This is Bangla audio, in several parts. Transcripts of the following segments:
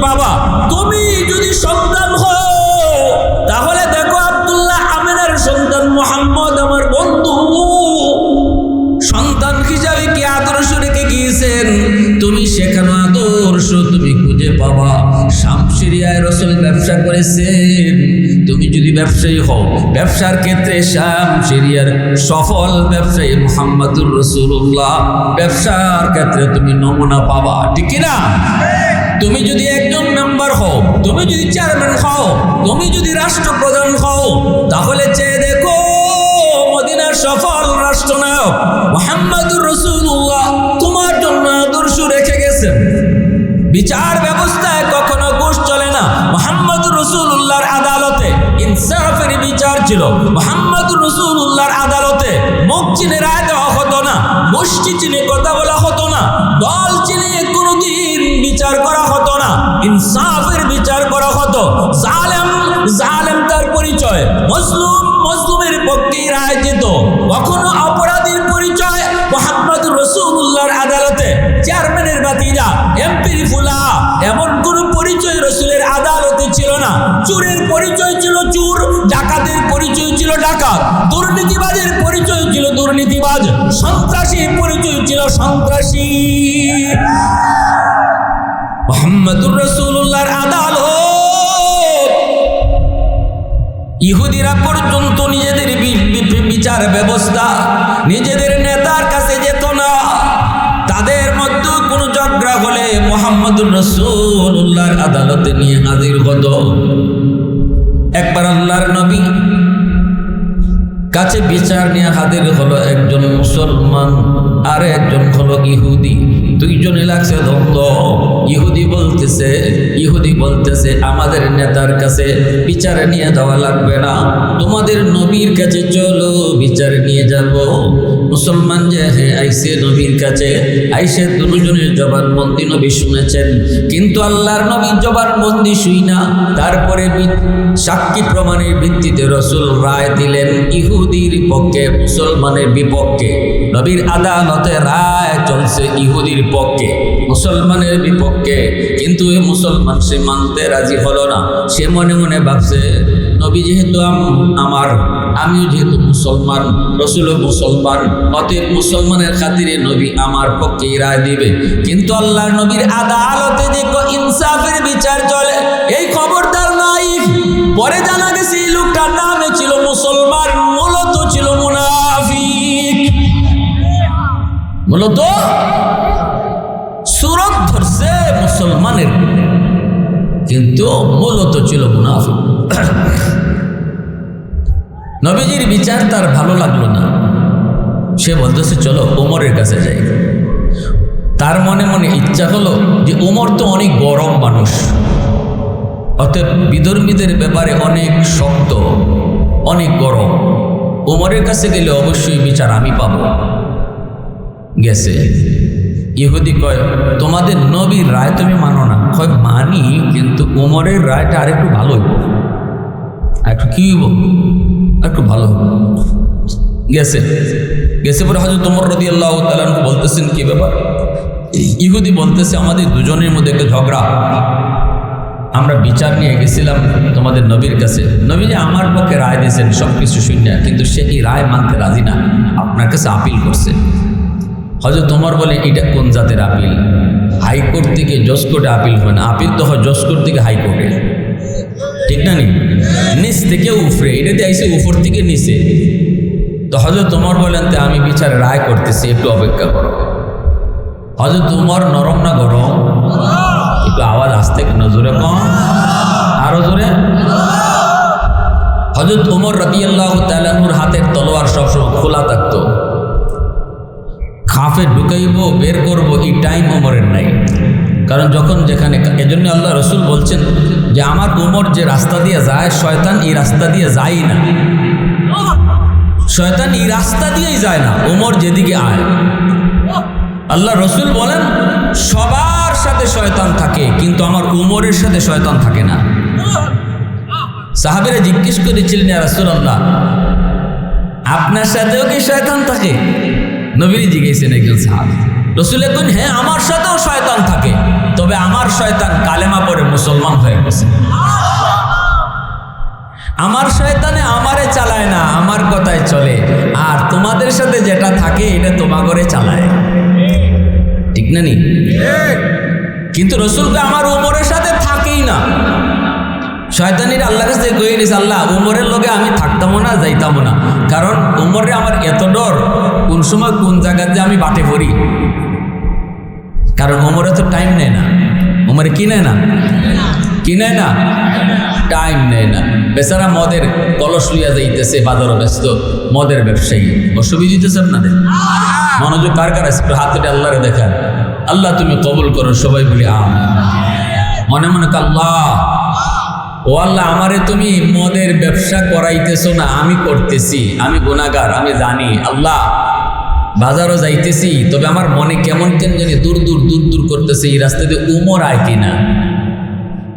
বাবা তুমি যদি সন্তান হও তাহলে দেখো আব্দুল্লাহ আমিনের সন্তান মুহাম্মদ আমার বন্ধু সন্তান হিসাবে কি আদর্শ রেখে গিয়েছেন, তুমি সেখানে আদর্শ তুমি খুঁজে পাবা। শাম সিরিয়ায় রাসূল ব্যবসা করেছেন, তুমি যদি ব্যবসায়ী হও ব্যবসার ক্ষেত্রে শাম সিরিয়ার সফল ব্যবসায়ী মুহাম্মদুর রাসূলুল্লাহ ব্যবসার ক্ষেত্রে তুমি নমুনা পাবা, ঠিক কি না? তুমি যদি একজন মেম্বার হও, তুমি যদি চেয়ারম্যান হও, তুমি যদি রাষ্ট্রপ্রধান হও, তাহলে চেয়ে দেখো মদিনার সফল রাষ্ট্রনায়ক মুহাম্মদুর রাসূলুল্লাহ তোমার জন্য আদর্শ রেখে গেছেন। বিচার ব্যবস্থায় কখনো ঘুষ চলে না। মুহাম্মদুর রাসূলুল্লাহর আদালতে ইনসাফের বিচার ছিল। মুহাম্মদুর রাসূলুল্লাহর আদালতে মুখ চিনে রায় দেওয়া হতো না, গোষ্ঠী চিনে কথা বলা হতো না, দল চিনে কোনোদিন বিচার করা হতো না, ইনসাফের বিচার করা হতো। জালেম তার পরিচয়, মজলুমের পক্ষে রায় দিত। কখনো অপরাধীর পরিচয় মুহাম্মদুর রাসূলুল্লাহর আদালতে চেয়ারম্যানের ভাতিজা, এমপির ফুলা, এমন কোন পরিচয় রাসূলের আদালতে ছিল না। চোরের পরিচয় ছিল চোর, ডাকাতের পরিচয় ছিল ডাকাত, দুর্নীতিবাজের পরিচয় ছিল দুর্নীতিবাজ, সন্ত্রাসীর পরিচয় ছিল সন্ত্রাসী। মুহাম্মদুর রাসূলুল্লাহর আদালত ইহুদিরা পর্যন্ত নিজেদের বিচার ব্যবস্থা নিজেদের নেতার কাছে যেত না। তাদের মধ্যে কোনো ঝগড়া হলে মুহাম্মদুর রাসূলুল্লাহর আদালতে নিয়ে হাজির হতো। একবার আল্লাহর নবী কাছে বিচার নিয়ে হাজির হলো একজন মুসলমান আর একজন হলো ইহুদি। দুইজনে লাগছে দ্বন্দ্ব। ইহুদি বলতেছে আমাদের নেতার কাছে বিচার নিয়ে যাওয়া লাগবে না, তোমাদের নবীর কাছে চলো বিচার নিয়ে যাব। মুসলমান যে হ্যাঁ আইসে নবীর কাছে, আইসে দুজনের জবানবন্দি নবী শুনেছেন, কিন্তু আল্লাহর নবীর জবানবন্দি শুই না। তারপরে সাক্ষী প্রমাণের ভিত্তিতে রাসূল রায় দিলেন ইহুদির পক্ষে, মুসলমানের বিপক্ষে। নবীর আদালতে রায় চলছে ইহুদির পক্ষে, মুসলমানের বিপক্ষে। কিন্তু এই মুসলমান সে মানতে রাজি হলো না। সে মনে মনে ভাবছে নবী যেহেতু আমিও যেহেতু মুসলমান, রাসূলও মুসলমান, অতএব মুসলমানের খাতিরে নবী আমার পক্ষে রায় দিবে। কিন্তু আল্লাহর নবীর আদালতে যে ইনসাফের বিচার চলে এই খবরদার নাই। পরে জানা গেছে এই লোকটার নামে ছিল মুসলমান, মূলত ছিল মুনাফিক। মূলত সুরত ধরছে মুসলমানের, কিন্তু মূলত ছিল মুনাফিক। নবীজির বিচার তার ভালো লাগলো না। সে বলতেছে চলো ওমরের কাছে যাই। তার মনে মনে ইচ্ছা হলো যে ওমর তো অনেক গরম মানুষ, অতএব বিধর্মীদের ব্যাপারে অনেক শক্ত, অনেক গরম। ওমরের কাছে গেলে অবশ্যই বিচার আমি পাবো। গেছে। ইহুদি কয় তোমাদের নবীর রায় তুমি মানো না? কয় মানি, কিন্তু ওমরের রায়টা আরেকটু ভালো হইব, একটু কি হইব, একটু ভালো হইব। গেছে পরে হযরত ওমর রাদিয়াল্লাহু তাআলা আনহু বলতেছেন কি ব্যাপার? ইহুদি বলতেছে আমাদের দুজনের মধ্যে একটা ঝগড়া, আমরা বিচার নিয়ে গেছিলাম তোমাদের নবীর কাছে, নবী যে আমার পক্ষে রায় দিয়েছেন সব কিছু শুনে, কিন্তু সে এই রায় মানতে রাজি না, আপনার কাছে আপিল করছে। হযরত ওমর বলে এটা কোন জাতের আপিল? হাইকোর্ট থেকে জজ কোর্টে আপিল হয় না, আপিল তো হয় জজ কোর্ট থেকে হাইকোর্টে, ঠিক না? নি নিচ থেকে উপরে, এটাতে আইসে উপর থেকে নিচে। তো হযরত ওমর বলেন তে আমি বিচারে রায় করতেছি, একটু অপেক্ষা করো। হযরত ওমর নরম না গরম? একটু আওয়াজ আসতে কেন, জোরে কম, আরো জোরে। হযরত ওমর রাদিয়াল্লাহু তাআলা আনহুর হাতের তলোয়ার সবসময় খোলা থাকতো, খাফে ঢুকাইব বের করব এই টাইম ওমরের নাই। কারণ যখন যেখানে, এজন্য আল্লাহ রসুল বলছেন যে আমার ওমর যে রাস্তা দিয়ে যায় শয়তান এই রাস্তা দিয়ে যায় না, শয়তান এই রাস্তা দিয়েই যায় না, ওমর যেদিকে আয়। আল্লাহ রসুল বলেন সবার সাথে শয়তান থাকে, কিন্তু আমার ওমরের সাথে শয়তান থাকে না। সাহাবীরা জিজ্ঞেস করেছিলেন ইয়া রাসূলুল্লাহ আপনার সাথেও কি শয়তান থাকে? নবীরই জিজ্ঞেসেন একজন সাহাবী। রাসূল কইলেন, হ্যাঁ আমার সাথেও শয়তান থাকে, তবে আমার শয়তান কালেমা পড়ে মুসলমান হয়ে গেছে। আমার শয়তানে আমারে চালায় না, আমার কথায় চলে, আর তোমাদের সাথে যেটা থাকে এটা তোমাগরে চালায়। ঠিক না নি? কিন্তু রাসূলকে আমার উমরের সাথে থাকেই না। শয়তানির আল্লাহর কাছে কয়ে নিস, আল্লাহ উমরের লগে আমি থাকতামও না, যাইতামও না, কারণ উমরে আমার এত ডর, কোন সময় কোন জায়গাতে আমি বাটে পড়ি। কারণ উমরে তো টাইম নেয় না। উমরে কি নেয় না? কি নেয় না? টাইম নেয় না। বেচারা মদের কলস লইয়া যাইতেছে, বাজারও ব্যস্ত, মদের ব্যবসায়ী। অসুবিধা দিতেছে আপনাদের? মনোযোগ কার কার আছে? একটু হাতে আল্লাহরে দেখান। আল্লাহ তুমি কবুল করো, সবাই বলি আমিন। মনে মনে আল্লাহ, ও আল্লাহ আমারে তুমি মদের ব্যবসা করাইতেছো না, আমি করতেছি, আমি গুনাহগার, আমি জানি। আল্লাহ বাজারও যাইতেছি, তবে আমার মনে কেমন কেন জানি দূর দূর দূর দূর করতেছে, এই রাস্তা দিয়ে উমর আয় কিনা।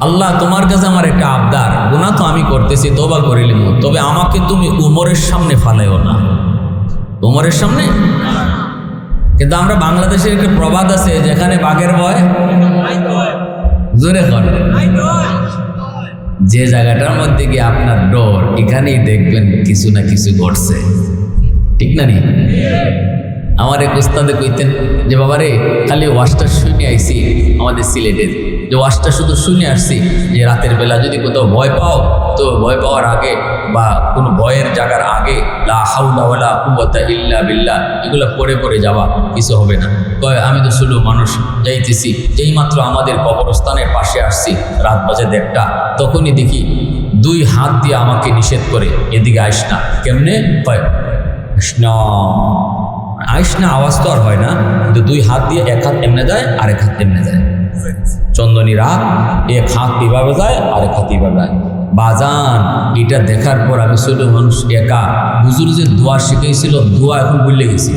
আল্লাহ তোমার কাছে আমার একটা আবদার, গুনাহ তো আমি করতেছি, তওবা করিলাম, তবে আমাকে তুমি উমরের সামনে ফালাইও না। উমরের সামনে? কিন্তু আমরা বাংলাদেশের একটা প্রবাদ আছে, যেখানে বাঘের ভয় জোরে করে। যে জায়গাটার মধ্যে গিয়ে আপনার ডর, এখানেই দেখবেন কিছু না কিছু ঘটছে। ঠিক না নি? আমার এক উস্তাদে কইতেন যে বাবারে, খালি ওয়াজটা শুনে আইছি আমাদের সিলেটের, যে ওয়াজটা শুধু শুনে আসছি, যে রাতের বেলা যদি কোথাও ভয় পাও, তো ভয় পাওয়ার আগে বা কোনো ভয়ের জায়গার আগে লা হাওলা ওয়ালা কুওয়াতা ইল্লা বিল্লাহ এগুলো পড়ে পড়ে যাওয়া, কিছু হবে না। কয় আমি তো শুধু মানুষ যাইতেছি, যেই মাত্র আমাদের কবরস্থানের পাশে আসছি, রাত বাজে 1:30, তখনই দেখি 2 হাত দিয়ে আমাকে নিষেধ করে, এদিকে আইস না। কেমনে? কয় আইস না, আওয়াজ তো আর হয় না, কিন্তু 2 হাত দিয়ে, 1 হাত এমনে যায় আর 1 হাত এমনে যায়। চন্দনী রাত, 1 হাত এভাবে যায় আর 1 হাত এভাবে যায়। বাজান এটা দেখার পর আমি ছোট মানুষ একা, হুজুর যে দোয়া শিখাইছিল, দোয়া এখন ভুলে গেছি।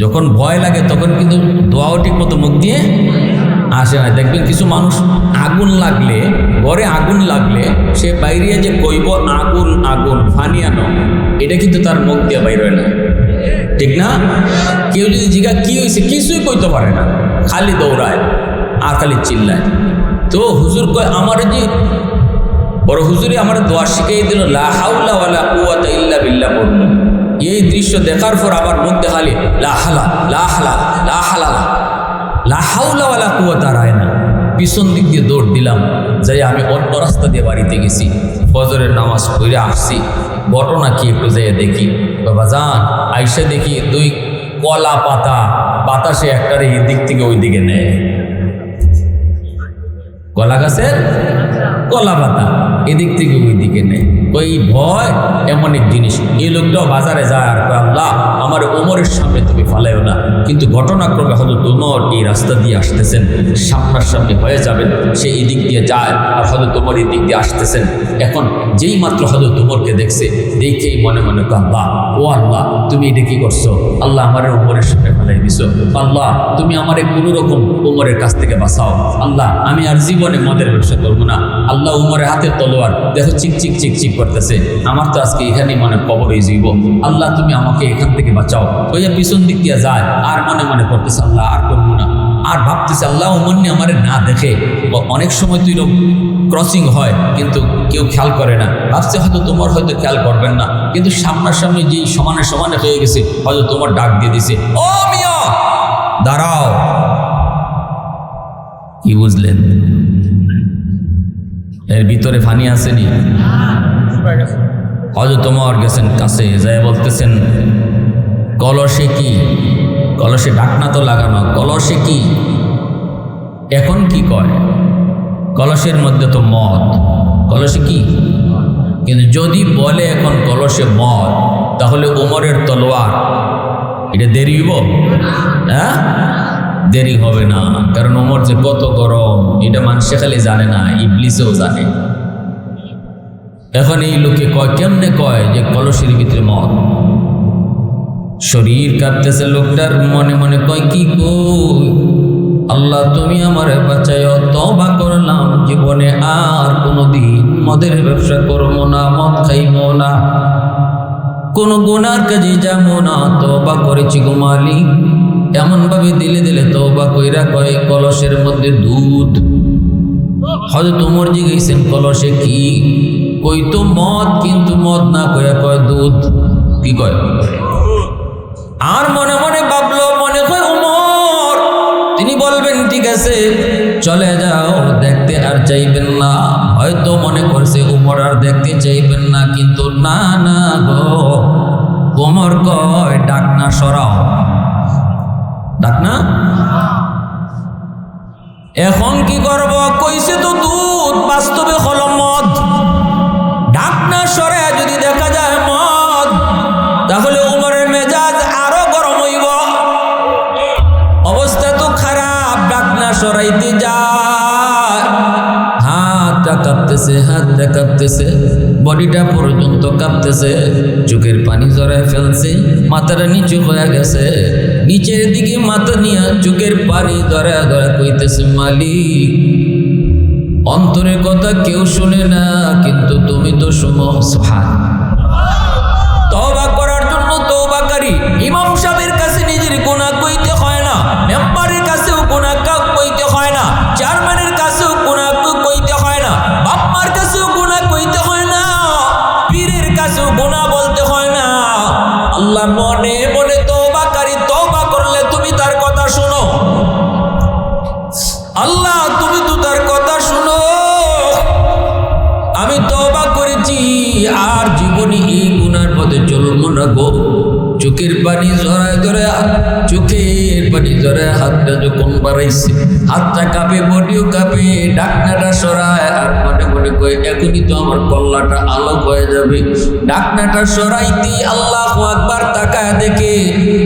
যখন ভয় লাগে তখন কিন্তু দোয়াও ঠিক মতো মুখ দিয়ে আসে না। দেখবেন কিছু মানুষ আগুন লাগলে, ঘরে আগুন লাগলে সে বাইরে যে কইব আগুন আগুন ফানিয়ানো, এটা কিন্তু তার মুখ দিয়ে বাইর হয় না। ঠিক না? কেউ যদি জিজ্ঞা কি হয়েছে, কিছুই কইতে পারে না, খালি দৌড়ায় আর খালি চিল্লায়। তো হুজুর কয়, আমার যে বড় হুজুরে আমার দোয়া শিখিয়ে দিল, লা হাওলা ওয়ালা কুওয়াতা ইল্লা বিল্লাহ বলল। এই দৃশ্য দেখার পর আমার মধ্যে খালি লা হালা লা হালা লা হালা লা হাওলা ওয়ালা কুওয়াতা রায় না। পিছন দিক দিয়ে দৌড় দিলাম, যাই আমি অন্য রাস্তা দিয়ে বাড়িতে গেছি, ফজরের নামাজ পড়ে আসছি। ঘটনা কি একটু যেয়ে দেখি, বাবা যান আইসা দেখি 2 কলা পাতা বাতাসে একটারে এই দিক থেকে ওই দিকে নেয়। কলা গাছের কলা পাতা এদিক থেকে ওই দিকে নেয়। ওই ভয় এমন এক জিনিস, এই লোকটাও বাজারে যায় আর আল্লাহ আমার ওমরের সামনে তুমি ফালাইও না। কিন্তু ঘটনাক্রমে হযরত ওমর এই রাস্তা দিয়ে আসতেছেন, সামনাসামনি হয়ে যাবেন, সে এই দিক দিয়ে যায় আর হযরত ওমর এই দিক দিয়ে আসতেছেন। এখন যেই মাত্র হযরত ওমরকে দেখছে, দেখেই মনে মনে আল্লাহ, ও আল্লাহ তুমি এটা কি করছো? আল্লাহ আমার ওমরের সামনে ফালাই দিছো। আল্লাহ তুমি আমারে কোনো রকম ওমরের কাছ থেকে বাঁচাও। আল্লাহ আমি আর জীবনে মদের ব্যবসা করবো না। আল্লাহ উমরের হাতে তলোয়ার দেখো চিক চিক চিক চিক করতেছে, আমার তো আজকে এখানেই মনে কবর হয়ে যাইব। আল্লাহ তুমি আমাকে এখান থেকে বাঁচাও। ওই যে পিছন দিক দিয়ে যায় আর মনে মনে করতেছে আল্লাহ আর করবো না, আর ভাবতেছে আল্লাহ উমরনি আমার না দেখে। অনেক সময় তুই ক্রসিং হয় কিন্তু কেউ খেয়াল করে না, ভাবছে হয়তো তোমার হয়তো খেয়াল করবেন না, কিন্তু সামনাসামনি যেই সমানে সমানে হয়ে গেছে, হয়তো তোমার ডাক দিয়ে দিছে, ও মিয়া দাঁড়াও। কি বুঝলেন? এর ভিতরে ফানি আসেনি? হয়তো তোমার গেছেন কাছে যাই বলতেছেন, কলসে কি? কলসে ঢাকনা তো লাগানো, কলসে কি? এখন কি কয়? কলসের মধ্যে তো মদ, কলসে কি? কিন্তু যদি বলে এখন কলসে মদ, তাহলে ওমরের তলোয়ার এটা দেরি হইব? হ্যাঁ, দেরি হবে না। কারণ ওমর যে কত গরম এটা মানুষে খালি জানে না, ইবলিসেও জানে। এখন এই লোকে কয়, কেমনে কয় যে কলসের ভিতরে মদ? শরীর কাঁপতেছে লোকটার, মনে মনে কয় কি কই, আল্লাহ তুমি আমারে বাঁচাও, তওবা করলাম, জীবনে আর কোনোদিন মদের ব্যবসা করবো না, মদ খাইবো না। কোন গুনার কাজে যাবো না, তওবা করেছি গো মালিক। এমন ভাবে দিলে দিলে তওবা কইরা কয় কলসের মধ্যে দুধ। হযরত ওমর জিজ্ঞেসেন কলসে কি? কই তো মদ, কিন্তু মদ না কইরা কয় দুধ। কি কয়? আর মনে মনে ভাবলো, মনে কয় ওমর তিনি বলবেন ঠিক আছে চলে যাও, দেখতে আর চাইবেন না। হয়তো মনে করছে ওমর আর দেখতে চাইবেন না, কিন্তু না না গো, ওমর কয় ডাকনা সরাও, ডাকনা। এখন কি করব? কইছে তো দুধ, বাস্তবে হলো মদ। ডাকনা সরায় যদি দেখা যায় মদ, তাহলে ওমরের মেজাজ আরো গরম হইব। অবস্থা তো খারাপ, ডাকনা সরাইতে যায়, হাতটা কাঁপতেছে, হাতটা কাঁপতেছে, বডিটা পর্যন্ত কাঁপতেছে, চোখের পানি জড়ায় ফেলছে, মাথাটা নিচু হয়ে গেছে, নিচের দিকে মাথা নিয়ে চোখের পানি ধরা ধরা কইতেছে মালিক, অন্তরের কথা কেউ শুনে না, কিন্তু তুমি তো শুনো। তওবা করার জন্য তওবাকারী ইমাম সাহেবের কাছে নিজের গুনাহ কইতে হয় না, মেম্বারের কাছেও গুনাহ কইতে হয় না, চেয়ারম্যানের কাছেও গুনাহ কইতে হয় না, বাপমার কাছেও গুনাহ কইতে হয় না, পীরের কাছেও গুনাহ বলতে হয় না। আল্লাহ মনে মনে তওবাকারী, তওবা করলে তুমি তার কথা শুনো। আল্লাহ তুমি তো তার কথা শুনো, আমি তওবা করেছি আর জীবনে এই গুনার পথে চলবো না গো। চোখের পানি জড়ায় ধরে, চোখের পানি জড়ায় হাতটা যখন বাড়াইছে, হাতটা কাঁপে, বডিও কাঁপে, ডাকনাটা সরায় আর মনে মনে কয় এখনই তো আমার কল্লাটা আলোক হয়ে যাবে। ডাকনাটা সরাইতে আল্লাহু আকবার তাকায় দেখে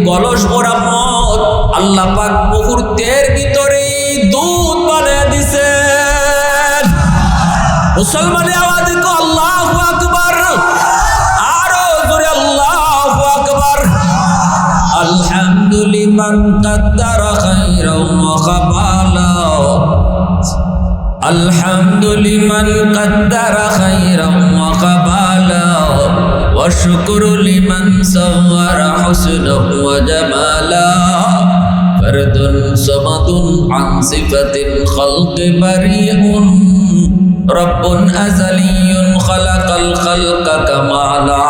কলস ভরা মদ। আল্লাহ পাক মুহূর্তের ভিতরে দুধ বানিয়ে দিছেন। মুসলমানের আওয়াজ কো আল্লাহু আকবার, আরো জোরে আল্লাহু আকবার। আলহামদুলিল্লাহ কাদ্দারা খাইরাও ওয়া খাবালা, আলহামদুলিল্লাহ কাদ্দারা খাইরাও ওয়া খাবালা, ওয়া শুকরু লিমান সাওয়ারা হুসনাহু ওয়া জামালা, ফারদুন সামাদুন আন সিফাতিল খালকি বারিউন, রব্বুন আযালিয়্যুন খালাকাল খালকা কামালা,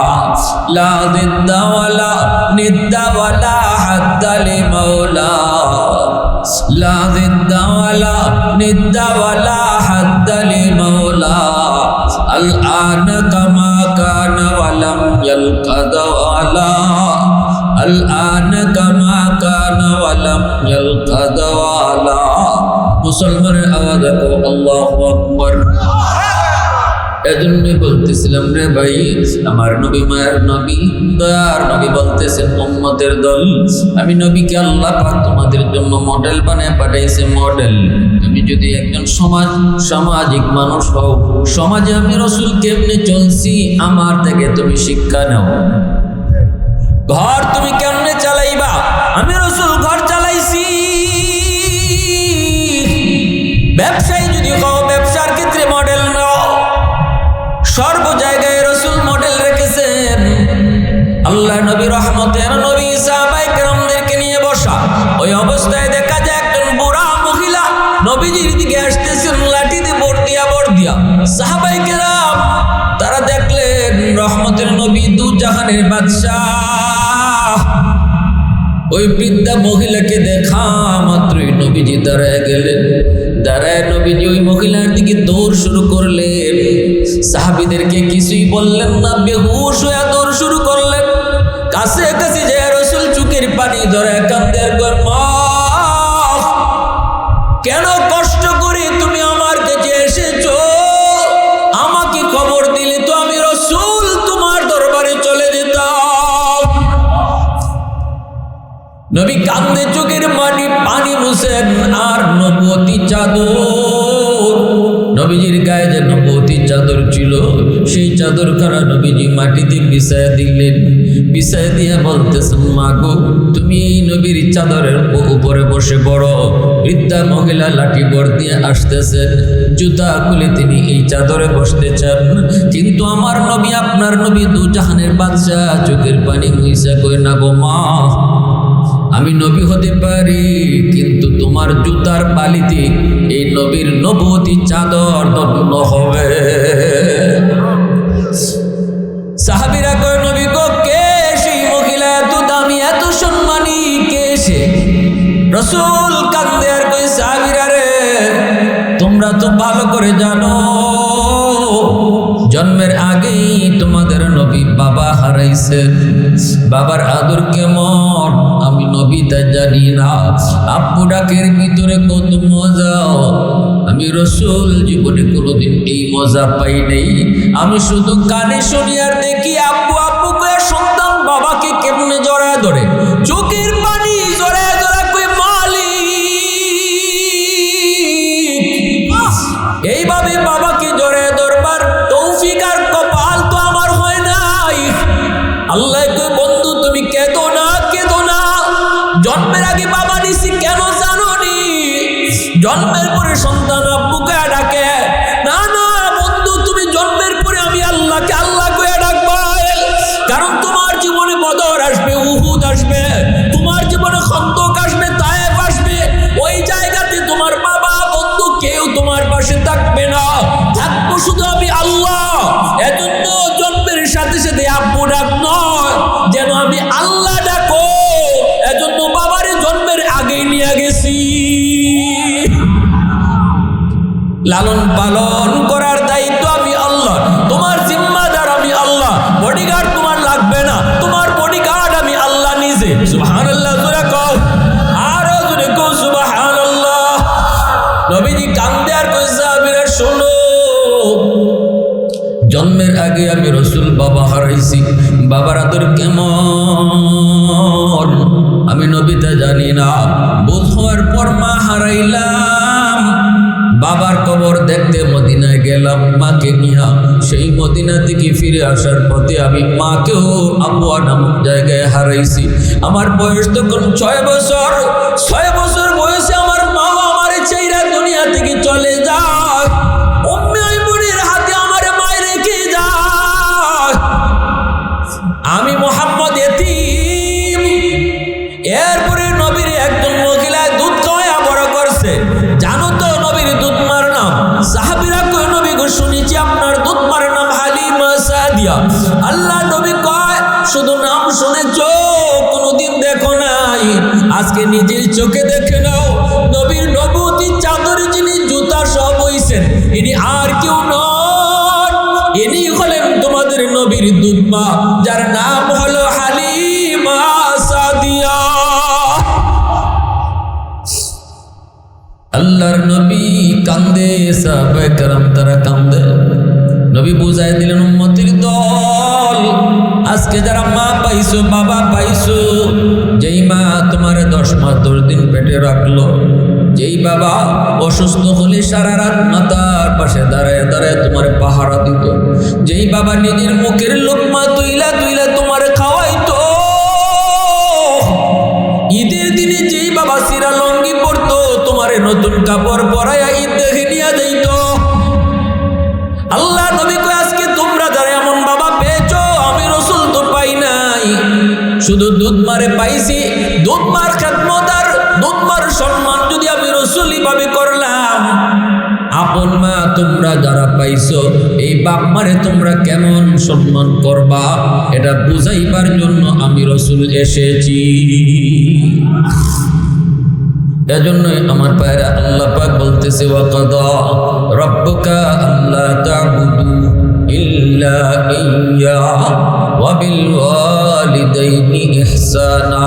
লা দিদ্দা ওয়ালা নিদ্দা ওয়ালা হাদ্দা লিমাওলা, লা দিদ্দা ওয়ালা নিদ্দা ওয়ালা হাদ্দা লিমাওলা, আল আনা কামা কানা ওয়ালাম ইয়ালকাদা ওয়ালা, আল আনা কামা কানা ওয়ালাম ইয়ালকাদা ওয়ালা। মুসলমানের আওয়াজ কো আল্লাহু আকবার। এজন্যই বলতেছিলাম রে ভাই, আমার নবী মায়ের নবী, দয়ার নবী বলতেছেন উম্মতের দল, আমি নবীকে আল্লাহ পাক তোমাদের জন্য মডেল বানিয়ে পাঠাইছে। মডেল, তুমি যদি একজন সামাজিক মানুষ হও, সমাজে আমি রাসূল কেমনে চলছি আমার থেকে তুমি শিক্ষা নাও। ঘর তুমি কেমনে চালাইবা, আমি রাসূল ঘর চালাইছি। ব্যবসায়ী যদি হও, ব্যবসার ক্ষেত্রে মডেল নাও। সর্ব জায়গায় রাসূল মডেল রেখেছেন। আল্লাহ নবী রহমতের নবী সাহাবায়ে কেরামদেরকে নিয়ে বসা, ওই অবস্থায় দেখা যায় একজন বুড়া মহিলা নবীজির দিকে আসতেছেন, লাঠি দিয়ে বর দিয়া। সাহাবায়ে কেরাম তারা দেখলেন রহমতের নবী, দু জাহানের বাদশাহ। ওই বৃদ্ধা মহিলাকে দেখা মাত্রই নবীজি দাঁড়ায় গেলেন। দাঁড়ায় নবীজি ওই মহিলার দিকে দৌড় শুরু করলেন। সাহাবীদেরকে কিছুই বললেন না, বেহুশ হয়ে দৌড় শুরু করলেন। কাছে কাছে যে রাসূল চোখের পানি ধরে কাঁদতে কয়, মা কেন কষ্ট করে তুমি আমার কাছে এসেছো? আমাকে খবর দিলে তো আমি রাসূল তোমার দরবারে চলে যেতাম। নবী কাঁদে, চোখের পানি মুছেন। আর নবুয়তি চাদর, নবীজির গায়ে যে নবুয়তি চাদর ছিল, সেই চাদরখানা নবীজি মাটিতে বিছায়া দিলেন। বিছায়া দিয়ে বলতেছেন, মা গো তুমি তুমি নবীর চাদরের উপরে বসে পড়ো। বৃদ্ধা মহিলা লাঠি বর দিয়ে আসতেছেন, জুতা খুলে তিনি এই চাদরে বসতে চান, কিন্তু আমার নবী, আপনার নবী দু জাহানের বাদশা চোখের পানি মুইসা কই না গো মা, আমি নবী হতে পারি, কিন্তু তোমার জুতার বালিতে এই নবীর নবুয়তি চাদর দগ্ন হবে। সাহাবীরা কয় নবী গো, কে সেই মহিলা, এত দামি এত সম্মানী, কে সে? রাসূল কান্দে আর কই, সাহাবীরা রে, তোমরা তো ভালো করে জানো জন্মের আগেই তোমাদের নবী বাবা হারাইছেন। বাবার আদর কেমন আমি নবী তা জানি না। আব্বু ডাকের ভিতরে কত মজা, আমি রাসূল জীবনে কোনোদিন এই মজা পাই নাই। আমি শুধু কানে শুনি আর দেখি আব্বু আব্বু করে সন্তান বাবাকে কেমনে জড়ায় ধরে, চোখের পানি জড়ায় ধরে কই মালিক। এইভাবে বাবাকে জড়ায় ধরবার তৌফিক আর কপাল তো আমার হয় নাই। আল্লাহ কই বন্ধু তুমি কেঁদো না, কেঁদো না, জন্মের আগে বাবা নিছি কেন জানো নি? জন্মের পরে সন্তান আব্বুকে ডাকে না, না বন্ধু, তুমি জন্মের পরে আমি আল্লাহকে আল্লাহ কয়ে ডাকবা, কারণ তোমার জীবনে বদর আসবে, উহুদ আসবে, তোমার জীবনে খন্দক আসবে, তায়েফ আসবে, ওই জায়গাতে তোমার বাবা বন্ধু কেউ তোমার পাশে থাকবে না, থাকবো শুধু আমি আল্লাহ। এজন্য জন্মের সাথে সাথে আব্বু ডাক নয়, যেন আমি আল্লাহ ডাকো, এজন্য বাবারে জন্মের আগেই নিয়ে গেছি। লালন পালন করার দায়িত্ব আমি আল্লাহ, তোমার জিম্মাদার আমি আল্লাহ, বডিগার্ড তোমার লাগবে না, তোমার বডিগার্ড আমি আল্লাহ নিজে। সুবহানাল্লাহ, জোরে কও, আরো জোরে কও সুবহানাল্লাহ। নবীজি কান্দে আর কই, সাহাবীরা শোনো, জন্মের আগে আমি রাসূল বাবা হারাইছি, বাবার আদর কেমন আমি নবী তা জানি না। বুঝ হওয়ার পর মা হারাইলাম, বাবার কবর দেখতে মদিনায় গেলাম মাকে নিয়া। সেই মদিনা থেকে ফিরে আসার পথে আমি মাকেও আবওয়া নামক জায়গায় হারাইছি। আমার বয়স তখন 6 বছর। 6 বছর বয়সে আমার মা আমার চাইরা দুনিয়া থেকে চলে যায়। উম্মে আইমুনের হাতে আমার মায়ের রেখে যায়। আমি মুহাম্মদ এতিম। এরপরে নবীর একজন মহিলা দুধ খাওয়া বড় করছে। জানো তো নবীর দুধ মার নাম? সাহাবীরা কয় নবী গো, শুনেছি আপনার দুধ মার নাম হালিমা সাদিয়া। আল্লাহ নবী কয়, শুধু নাম শুনেছো, কোনোদিন দেখো নাই, আজকে নিজের চোখে দেখে নাও। নবীর নবুয়তির চাদর যিনি জুতা সহ বইছেন, ইনি আর কেউ নন, ইনি হলেন তোমাদের নবীর দুধ মা, যার নাম হলো হালিমা সাদিয়া। আল্লাহর নবী কান্দে, সাহাবায়ে কেরাম তারা কান্দে। নবী বুঝাই দিলেন, উম্মতের দল, আজকে যারা মা পাইছো, বাবা পাইছো, যেই মা তোমার 10 মাস 10 দিন পেটে রাখলো, যেই বাবা অসুস্থ হলে সারা রাত মাতার পাশে দাঁড়ায় দাঁড়ায় তোমার পাহারা দিত, যেই বাবা নিজের মুখের লোকমা তুইলা তুইলা তোমার খাওয়াইতো, ঈদের দিনে যেই বাবা সিরা লঙ্গি পরতো, তোমার নতুন কাপড় পরাইয়া ঈদ দেখে নিয়ে যাইত। আল্লাহ নবী কয়, আজকে তোমরা যারা এমন বাবা পেয়েছো, আমি রাসূল তো পাই নাই, শুধু দুধ মারে পাইছি। দুধ মার খেদমত আর দুধ মার সম্মান যদি আমি রাসূলি ভাবে করলাম, আপন মা তোমরা যারা পাইছো, এই বাপ মারে তোমরা কেমন সম্মান করবা, এটা বুঝাইবার জন্য আমি রাসূল এসেছি। এজন্যই আমার পায়রা আল্লাহ পাক বলতেছে, ওয়াকাদা রাব্বুকা আল্লা তা'বুদু ইল্লা ইয়্যা ওয়া বিল ওয়ালিদাইনি ইহসানা।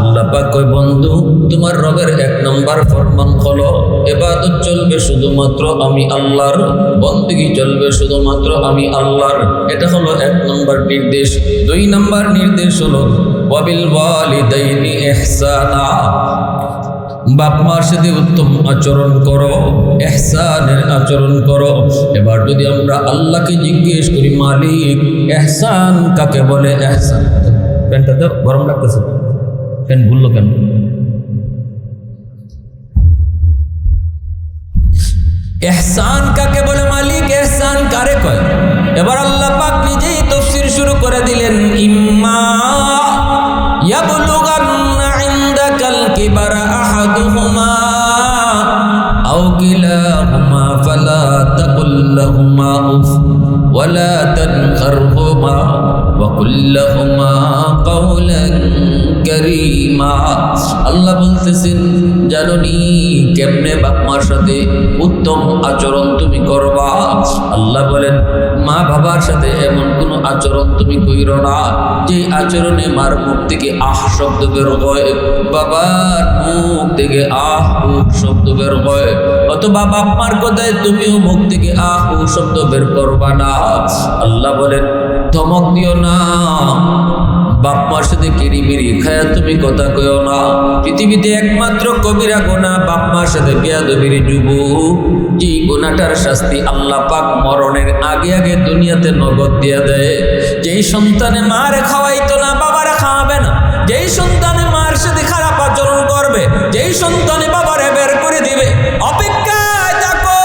আল্লাহ পাক কয়, বন্ধু তোমার রবের 1 নম্বর ফরমান হলো ইবাদত চলবে শুধুমাত্র আমি আল্লাহর, বন্দেগী চলবে শুধুমাত্র আমি আল্লাহর। এটা হলো 1 নম্বর নির্দেশ। 2 নম্বর নির্দেশ হলো ওয়া বিল ওয়ালিদাইনি ইহসানা, বাপ মার সাথে উত্তম আচরণ করো, ইহসানের আচরণ করো। এবার যদি আমরা আল্লাহকে জিজ্ঞেস করি, মালিক ইহসান কাকে বলে? ইহসান, প্যান্টটা তো গরম লাগতেছে, কেন ভুললো কেন? ইহসান কাকে বলে মালিক? ইহসান কারে কয়? এবার আল্লাহ পাক নিজেই তাফসীর শুরু করে দিলেন, ইম্মা ইয়াবলুগান্না ইনদাকাল কিবারা আহাদুহুমা আও কিলাহুমা ফালা তাকুল লাহুমা উফ ওয়ালা তানহারহুমা ওয়া কুল লাহুমা কাওলান কারীমা। আল্লাহ বলতেছেন, জানোনি কেমনে বাপ মার সাথে উত্তম আচরণ তুমি করবা? আল্লাহ বলেন, মা বাবার সাথে এমন কোনো আচরণ তুমি কইরো না যে আচরণে মার মুখ থেকে আহ শব্দ বের হয়, বাবার মুখ থেকে আহ উহ শব্দ বের হয়, অথবা বাপ মার কথায় তুমিও মুখ থেকে আহ উহ শব্দ বের করবা না। আল্লাহ বলেন, ধমক দিও না, বাপ মার সাথে কিরিমিরি খায়া তুমি কথা কইও না। পৃথিবীতে একমাত্র কবিরা গুনাহ বাপ মার সাথে বেয়াদবির যুবক, যে গুনাহটার শাস্তি আল্লাহ পাক মরণের আগে আগে দুনিয়াতে নগদ দিয়া দেয়। যেই সন্তানে মারে খাওয়াইতো না, বাবারা খাওয়াবে না, যেই সন্তানে মার সাথে খারাপ আচরণ করবে, যেই সন্তানে বাবারে বের করে দিবে, অপেক্ষায় থাকো,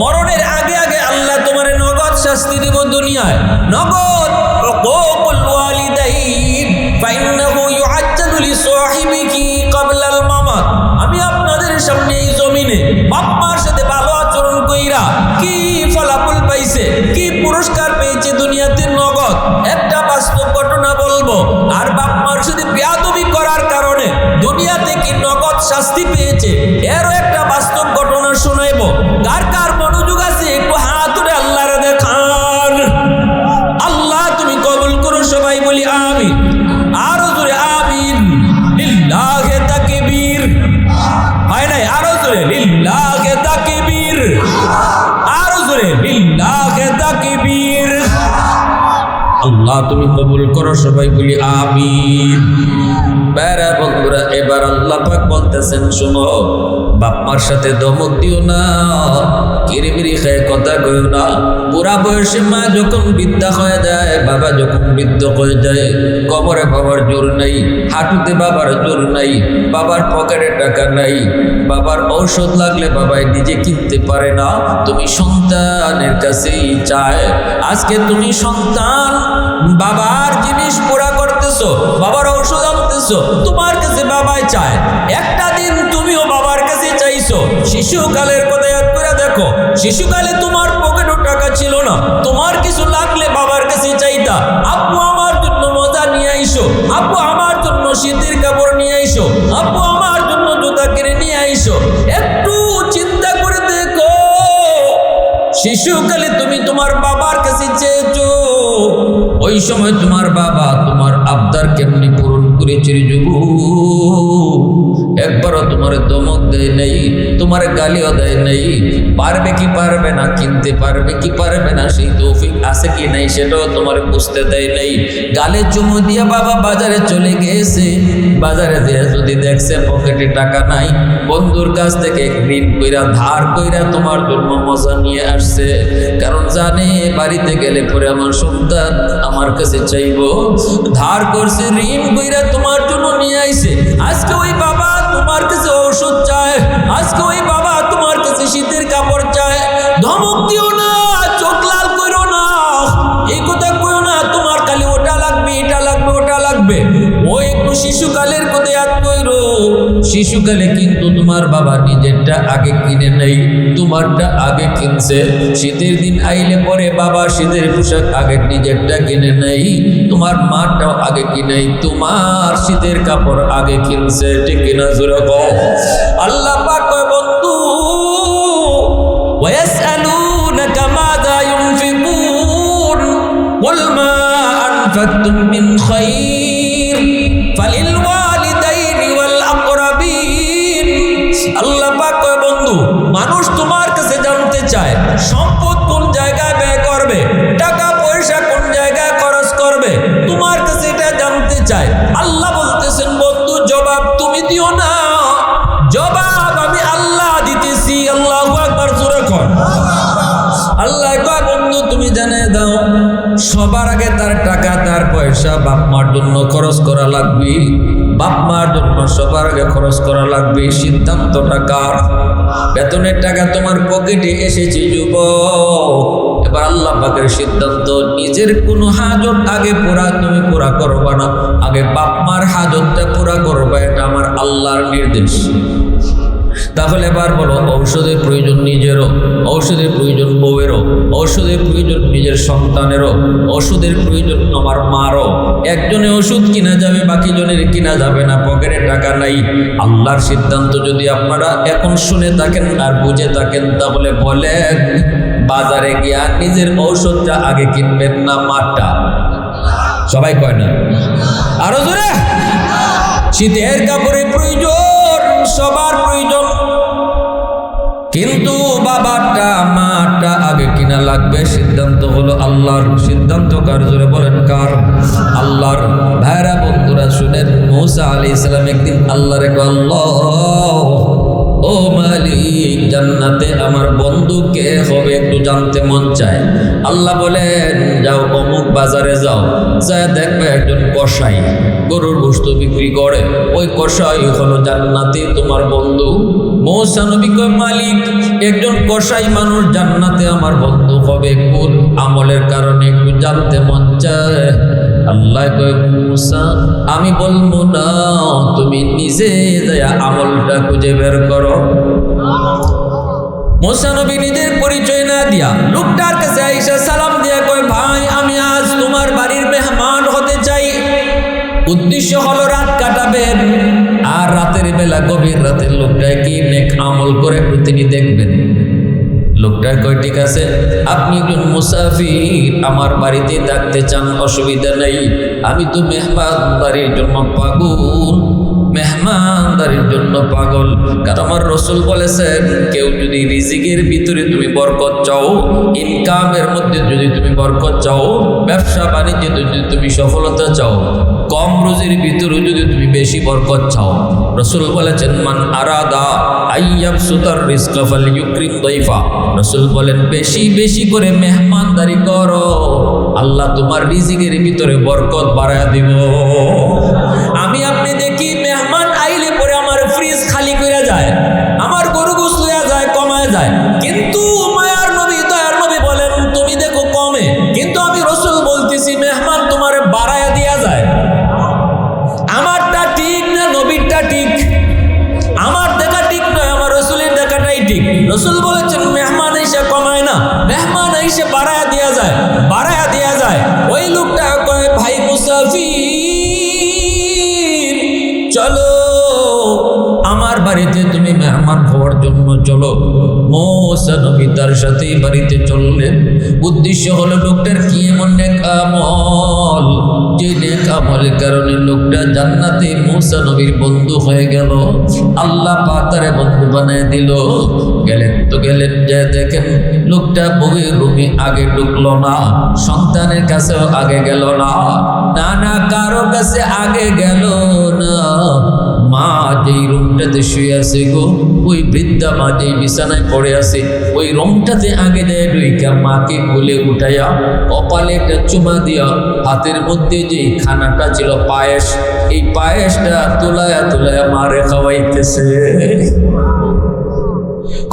মরণের আগে আগে আল্লাহ তোমার নগদ শাস্তি দিব দুনিয়ায়। নগদ উকুকুল ওয়ালিদাইন ফাইন্নাহু ইউআজ্জালু লিসাহিবিহি ক্বাবলাল মামাত। আমি আপনাদের সামনে এই জমিনে বাপ মার সাথে ভালো আচরণ কইরা কি ফলাফল পাইছে, কি পুরস্কার পেয়েছে দুনিয়াতে নগদ একটা বাস্তব ঘটনা বলবো, আর বাপ মার সাথে বেয়াদবি করার কারণে দুনিয়াতে কি নগদ শাস্তি পেয়েছে এরও একটা বাস্তব ঘটনা শোনাইবো। কার কার মনোযোগ আছে একটু হাত তুলে আল্লাহরে দেখান। আল্লাহ তুমি কবুল করো, সবাই বলি আমিন। আরো জোরে আমিন। লিল্লাহে তাকবীর। হয় নাই? আরো জোরে লিল্লাহে তাকবীর। আরো জোরে লিল্লাহে তাকবীর। আল্লাহ তুমি কবুল করো, সবাই বলি আমিন। বেরা বন্ধুরা, এবার আল্লাহ পাক বলতেছেন, শোনো, বাপ মার সাথে ধমক দিও না, কিরিমিরি খায় কথা কইও না। বুড়া বয়সে মা যখন বৃদ্ধা হয়ে যায়, বাবা যখন বৃদ্ধ হয়ে যায়, কবরে বাবার জোর নাই, হাঁটুতে বাবার জোর নাই, বাবার পকেটে টাকা নাই, বাবার ঔষধ লাগলে বাবাই নিজে কিনতে পারে না, তুমি সন্তানের কাছেই চায়। আজকে তুমি সন্তান বাবার জিনিস পুরা করতেছো, বাবার ঔষধ আনতেছো, তোমার কাছে বাবাই চায়। একটা দিন তুমিও বাবার কাছে চাইছো। শিশুকালের কথা ইয়াদ করে দেখো, শিশুকালে তোমার পকেটে টাকা ছিল না, তোমার কিছু লাগলে বাবার কাছে চাইতা, আব্বু আমার জন্য মজা নিয়ে আইসো, আব্বু আমার জন্য শীতের কাপড় নিয়ে আইসো, আব্বু আমার জন্য জুতা কিনে নিয়ে আইসো। একটু চিন্তা করে দেখো, শিশুকালে তুমি তোমার বাবার কাছে চেয়েছো, ওই সময় তোমার বাবা তোমার আবদার কেমনি পূরণ করেছিল যুবক? একবারও তোমার ধমক দেয় নাই, তোমার গালিও দেয় নাই। পারবে কি পারবে না, কিনতে পারবে কি পারবে না, সেই তৌফিক আছে কি নাই সেটাও তোমার বুঝতে দেয় নাই। গালে চুমু দিয়া বাবা বাজারে চলে গেছে, বাজারে দিয়ে যদি দেখছে পকেটে টাকা নাই, বন্ধুর কাছ থেকে ঋণ কইরা ধার কইরা তোমার জন্য মজা নিয়ে আসছে, কারণ জানে বাড়িতে গেলে পরে আমার সন্তান আমার কাছে চাইবো। ধার করছে, ঋণ কইরা তোমার জন্য নিয়ে আইছে। আজকে ওই বাবা তোমার কাছে ঔষধ চায়, আজকে ওই বাবা তোমার কাছে শীতের কাপড় চায়। ধমক দিও না, চোখ লাল করো না, এই কথা কইও না তোমার খালি ওটা লাগবে, এটা লাগবে, ওটা লাগবে। ওই একটু শিশুকালের কথা ইয়াদ কইরো। শিশুকালে কিন্তু তোমার বাবা নিজেরটা আগে কিনে নেই, তোমারটা আগে কিনছে। শীতের দিন আইলে পরে বাবা শীতের পোশাক আগে নিজেরটা কিনে নেই, তোমার মাটাও আগে কিনে, তোমার শীতের কাপড় আগে কিনছে। ঠিক কিনা জোরে কও। আল্লাহ পাক কয়, বন্ধু, ওয়াসআলুনাকা মাযা ইউনফিকুন কুল মা আনফাকতুম মিন খায়র ফালিল ওয়ালিদাইনি ওয়াল আকরাবিন। আল্লাহ পাক কয়, বন্ধু, মানুষ তোমার কাছে জানতে চায় সম্পদ কোন জায়গায় ব্যয় করবে, টাকা পয়সা কোন জায়গায় খরচ করবে, তোমার কাছে এটা জানতে চায়। আল্লাহ বলতেছেন, বন্ধু, জবাব তুমি দিও না, জবাব আমি আল্লাহ দিতেছি। আল্লাহু আকবার, জোরে কর। আল্লাহ কয়, বন্ধু তুমি জানিয়ে দাও, সবার আগে তার টাকা তার পয়সা বাপ মার জন্য খরচ করা লাগবে। বাপ মার জন্য সবার আগে খরচ করা লাগবে। সিদ্ধান্তটা কার? বেতনের টাকা তোমার পকেটে এসেছে যুবক, এবার আল্লাহ পাকের সিদ্ধান্ত, নিজের কোনো হাজত আগে তুমি পুরা করবা না, আগে বাপ মার হাজতটা পুরা করবা, এটা আমার আল্লাহর নির্দেশ। তাহলে এবার বলো, ঔষধের প্রয়োজন নিজেরও, ঔষধের প্রয়োজন বউয়েরও, ঔষধের প্রয়োজন নিজের সন্তানেরও, ওষুধের প্রয়োজন আমার মারও। একজনে ওষুধ কিনা যাবে, বাকি জনের কিনা যাবে না, পকেটে টাকা নাই। আল্লাহর সিদ্ধান্ত যদি আপনারা এখন শুনে থাকেন আর বুঝে থাকেন, তাহলে বলেন বাজারে গিয়া নিজের ঔষধটা আগে কিনবেন না মারটা? সবাই কয় না? আরো জোরে। শীতের কাপড়ের প্রয়োজন সবার প্রয়োজন, কিন্তু বাবারটা মাটা আগে কিনা লাগবে। সিদ্ধান্ত হলো আল্লাহর। সিদ্ধান্ত কার? জোরে বলেন কার? আল্লাহর। ভাইরা বন্ধুরা শুনেন, মূসা আলাইহিস সালাম একদিন আল্লাহরে কয়, আল্লাহ ও মালিক, জান্নাতে আমার বন্ধু কে হবে একটু জানতে মন চায়। আল্লাহ বলেন, যাও অমুক বাজারে যাও, যায় দেখবে একজন কসাই গরুর গোশত বিক্রি করে, ওই কসাই হলো জান্নাতে তোমার বন্ধু। মূসা নবী কয়, মালিক একজন কসাই মানুষ জান্নাতে আমার বন্ধু হবে, কোন আমলের কারণে একটু জানতে মন চায়। আল্লাহ কয়, মূসা আমি বলবো না, তুমি নিজে যায়া আমলটা খুঁজে বের করো। মূসা নবী নিজের পরিচয় না দিয়া লোকটার কাছে আইসা সালাম দিয়া কয়, ভাই আমি আজ তোমার বাড়ির মেহমান হতে চাই, উদ্দেশ্য হলো রাত কাটাবেন, আর রাতের বেলা গভীর রাতের লোকটায় কি নেক আমল করে তিনি দেখবেন। লোকটা কয়, ঠিক আছে, আপনি একজন মুসাফির আমার বাড়িতে থাকতে চান, অসুবিধা নেই, আমি তো মেহমানদারির জন্য পাগল, মেহমানদারির জন্য পাগল। কারণ আমার রসুল বলেছেন, কেউ যদি রিজিকের ভিতরে তুমি বরকত চাও, ইনকামের মধ্যে যদি তুমি বরকত চাও, ব্যবসা বাণিজ্যে যদি তুমি সফলতা চাও, কম রুজির ভিতরে যদি তুমি বেশি বরকত চাও, রসুল বলেছেন, মান আরাদা আইয়াবসুতার রিজকা ফালইউকরিম দাইফা। রসুল বলেন, বেশি বেশি করে মেহমানদারি করো, আল্লাহ তোমার রিজিকের ভিতরে বরকত বাড়ায় দিব। আমি আপনি দেখি মেহমান আইলে পরে আমার ফ্রিজ খালি কইরা যায়, আমার গরু গোশত লইয়া যায়, কমায় যায়, কিন্তু মায়ার নবী দয়ার নবী বলেন তুমি দেখো কমে, কিন্তু আমি রসুল বলতেছি মেহমান তোমারে বাড়ায়া দিয়া যায়। আমারটা ঠিক না নবীরটা ঠিক? আমার দেখা ঠিক নয়, আমার রসুলের দেখাটাই ঠিক। রসুল বলেছেন মেহমান এসে কমায় না, মেহমান এসে বাড়ায়া দিয়া যায়, বাড়ায়া দিয়া যায়। ওই লোকটা কয়, ভাই মুসাফির চলো আমার বাড়িতে তুমি মেহমান হওয়ার জন্য চলো। মূসা নবী তার সাথে বাড়িতে চললেন। উদ্দেশ্য হলো লোকটার কি এমন নেক আমল, যে নেক আমলের কারণে লোকটা জান্নাতে মূসা নবীর বন্ধু হয়ে গেল। আল্লাহ পাক তারে বন্ধু বানিয়ে দিল। গেলেন তো গেলেন, যে দেখেন লোকটা বউয়ের রুমে আগে ঢুকলো না, সন্তানের কাছেও আগে গেল না, নানা কারো কাছে আগে গেল না। মা যেই রুমটাতে শুয়ে আছে গো, ওই বৃদ্ধা মা যেই বিছানায় পড়ে আছে, ওই রুমটাতে আগে দেয় ঢুইকা মাকে কোলে উঠাইয়া কপালে একটা চুমা দিয়া, হাতের মধ্যে যেই খানাটা ছিল পায়েস, এই পায়েসটা তোলায়া তোলায়া মারে খাওয়াইতেছে।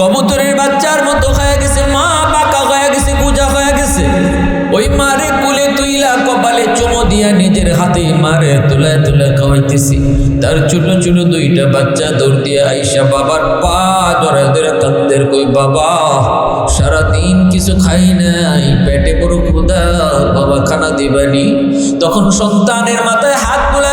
কবুতরের বাচ্চার মতো হয়ে গেছে, মা পাকা হয়ে গেছে, পূজা হয়ে গেছে। ওই মারে কুলে তুইলা কপালে চুমো দিয়া নিজের হাতে মারে তুলায় তুলায় খাওয়াইতেছি। তার ছোট ছোট দুইটা বাচ্চা দৌড় দিয়া আইসা বাবার পা ধরে ধরে কাঁদদের, কই বাবা সারাদিন কিছু খাই নাই, পেটে বড় ক্ষুধা, বাবা খানা দিবানি। তখন সন্তানের মাথায় হাত বুলা